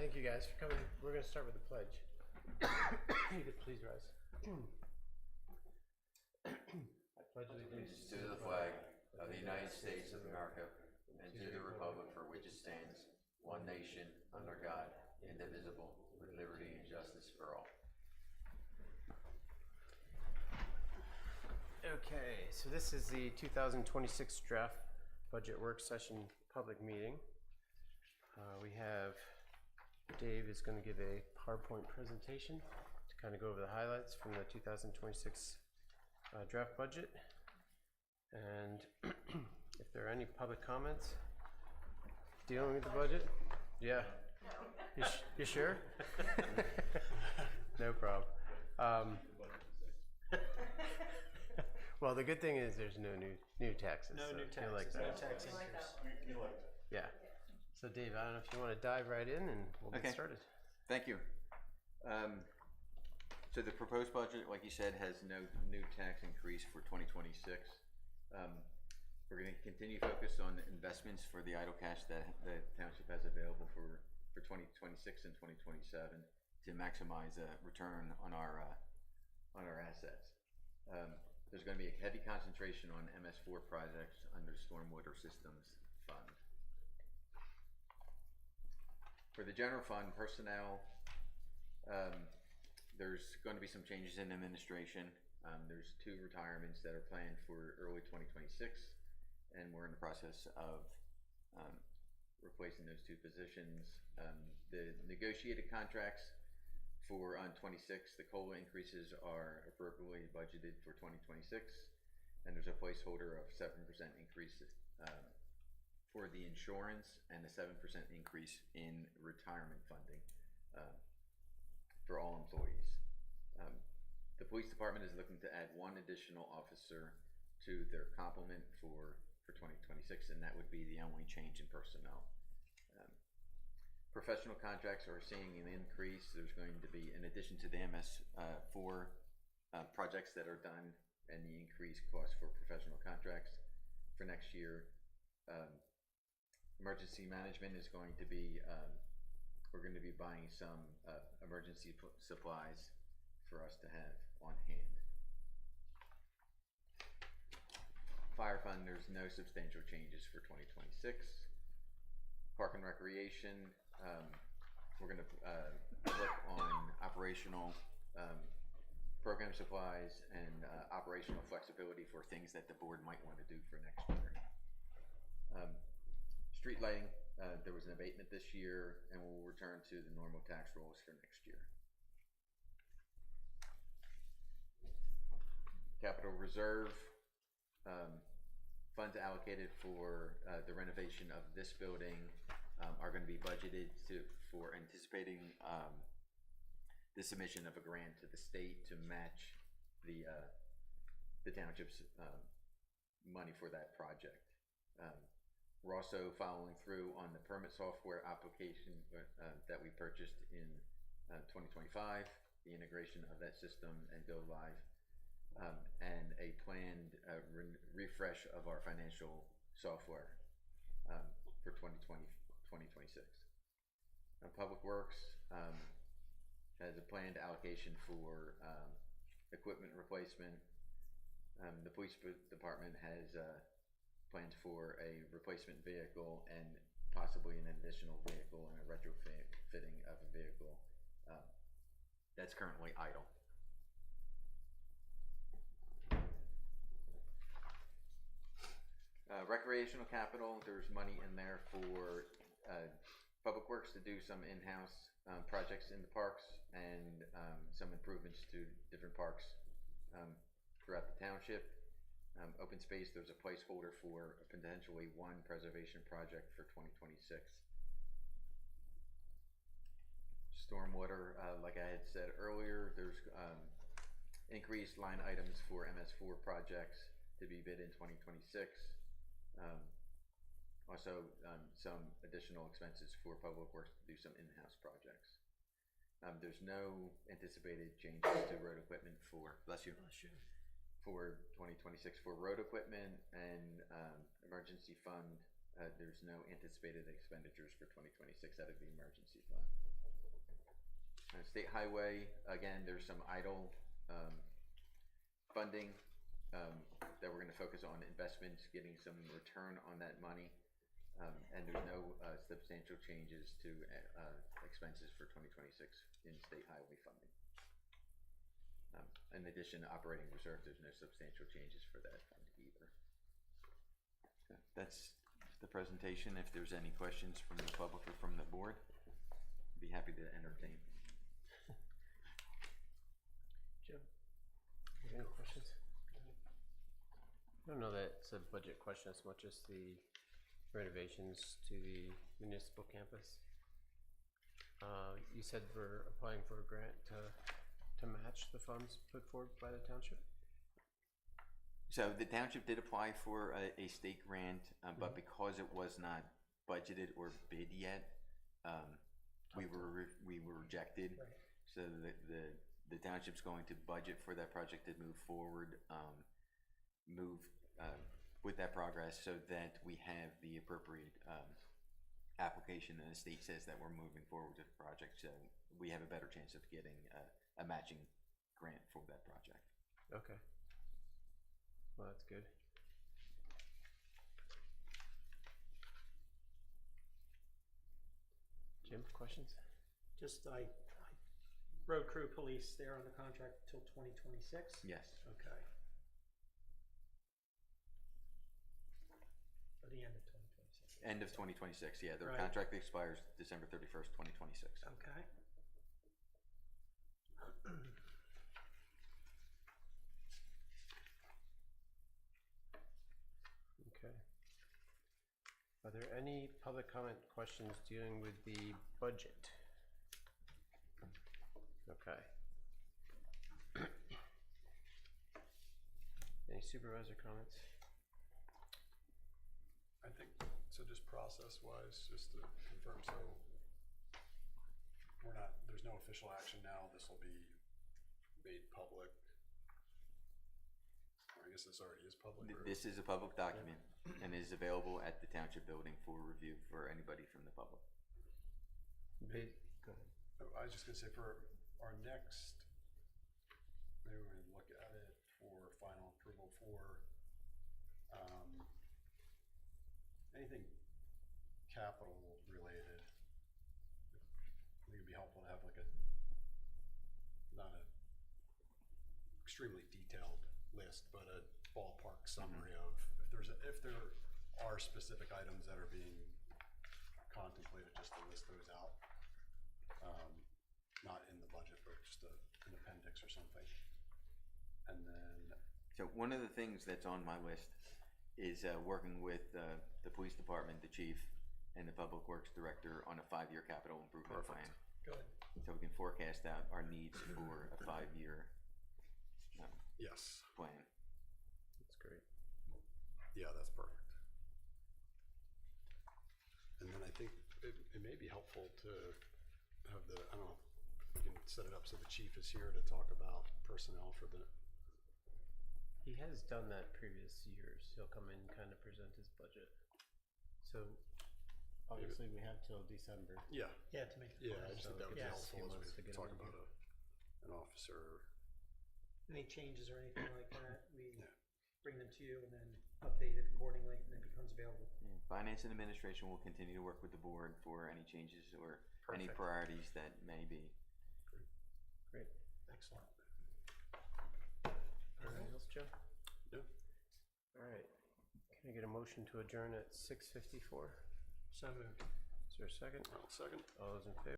Thank you guys for coming. We're going to start with the pledge. You could please rise. I pledge allegiance To the flag of the United States of America and to the republic for which it stands, one nation, under God, indivisible, with liberty and justice for all. Okay, so this is the 2026 draft budget work session public meeting. We have Dave is going to give a PowerPoint presentation to kind of go over the highlights from the 2026 draft budget. And if there are any public comments dealing with the budget, yeah, you sure? No problem. Well, the good thing is there's no new taxes. No so new taxes, like no tax increase. Yeah. So Dave, I don't know if you want to dive right in and we'll get started. Thank you. So the proposed budget, like you said, has no new tax increase for 2026. We're going to continue focus on investments for the idle cash that the township has available for 2026 and 2027 to maximize return on our assets. There's going to be a heavy concentration on MS4 projects under Stormwater Systems Fund. For the general fund personnel, there's going to be some changes in administration. There's 2 retirements that are planned for early 2026, and we're in the process of replacing those 2 positions. The negotiated contracts for on 26, the COLA increases are appropriately budgeted for 2026, and there's a placeholder of 7% increase for the insurance and a 7% increase in retirement funding for all employees. The police department is looking to add 1 additional officer to their complement for 2026, and that would be the only change in personnel. Professional contracts are seeing an increase. There's going to be, in addition to the MS4 projects that are done and the increased cost for professional contracts for next year, emergency management is going to be, we're going to be buying some emergency supplies for us to have on hand. Fire fund, there's no substantial changes for 2026. Park and recreation, we're going to look on operational program supplies and operational flexibility for things that the board might want to do for next year. Street lighting, there was an abatement this year, and we'll return to the normal tax rolls for next year. Capital reserve, funds allocated for the renovation of this building are going to be budgeted for anticipating the submission of a grant to the state to match the township's money for that project. We're also following through on the permit software application that we purchased in 2025, the integration of that system and go live, and a planned refresh of our financial software for 2026. Public Works has a planned allocation for equipment replacement. The police department has plans for a replacement vehicle and possibly an additional vehicle and a retrofitting of a vehicle that's currently idle. Recreational capital, there's money in there for Public Works to do some in-house projects in the parks and some improvements to different parks throughout the township. Open space, there's a placeholder for potentially 1 preservation project for 2026. Stormwater, like I had said earlier, there's increased line items for MS4 projects to be bid in 2026. Also, some additional expenses for Public Works to do some in-house projects. There's no anticipated changes to road equipment for, bless you, for 2026 for road equipment and emergency fund there's no anticipated expenditures for 2026 out of the emergency fund. State Highway, again, there's some idle funding that we're going to focus on investments, getting some return on that money, and there's no substantial changes to expenses for 2026 in state highway funding. In addition to operating reserve, there's no substantial changes for that fund either. So that's the presentation. If there's any questions from the public or from the board, I'd be happy to entertain. Jim, any questions? I don't know that it's a budget question as much as the renovations to the municipal campus. You said we're applying for a grant to match the funds put forward by the township? So the township did apply for a state grant, but because it was not budgeted or bid yet, we were rejected. Right. So the township's going to budget for that project to move forward, with that progress so that we have the appropriate application and the state says that we're moving forward with the project. So we have a better chance of getting a matching grant for that project. Okay. Well, that's good. Jim, questions? Just road crew police, they're on the contract till 2026? Yes. Okay. Or the end of 2026? End of 2026, yeah. Their Right. contract expires December 31st, 2026. Okay. Okay. Are there any public comment questions dealing with the budget? Okay. Any supervisor comments? I think, so just process-wise, just to confirm, so there's no official action now, this will be made public. Or I guess this already is public, or? This is a public document and is available at the township building for review for anybody from the public. Go ahead. I was just gonna say, for our next, maybe we're gonna look at it for final approval for, anything capital related. I think it'd be helpful to have like not a extremely detailed list, but a ballpark summary of if there are specific items that are being contemplated, just to list those out. Not in the budget, but just an appendix or something. And then, So one of the things that's on my list is working with the police department, the chief, and the public works director on a 5-year capital improvement Perfect. plan. Good. So we can forecast out our needs for a 5-year yes, plan. That's great. yeah, that's perfect. And then I think it may be helpful to have I don't know, we can set it up so the chief is here to talk about personnel for the, He has done that previous years. He'll come in and kind of present his budget. So obviously we have till December. yeah, Yeah, to make. yeah, I just think that would be Yes. helpful He as wants to we get talk him in about an officer. Any changes or anything like that, we Yeah. bring them to you and then update it accordingly and it becomes available. Yeah. Finance and administration will continue to work with the board for any changes or any Perfect. priorities that may be. Great. Excellent. Anything else, Joe? No. All right. Can I get a motion to adjourn at 6:54? So moved. Is there a second? I'll second. All those in favor?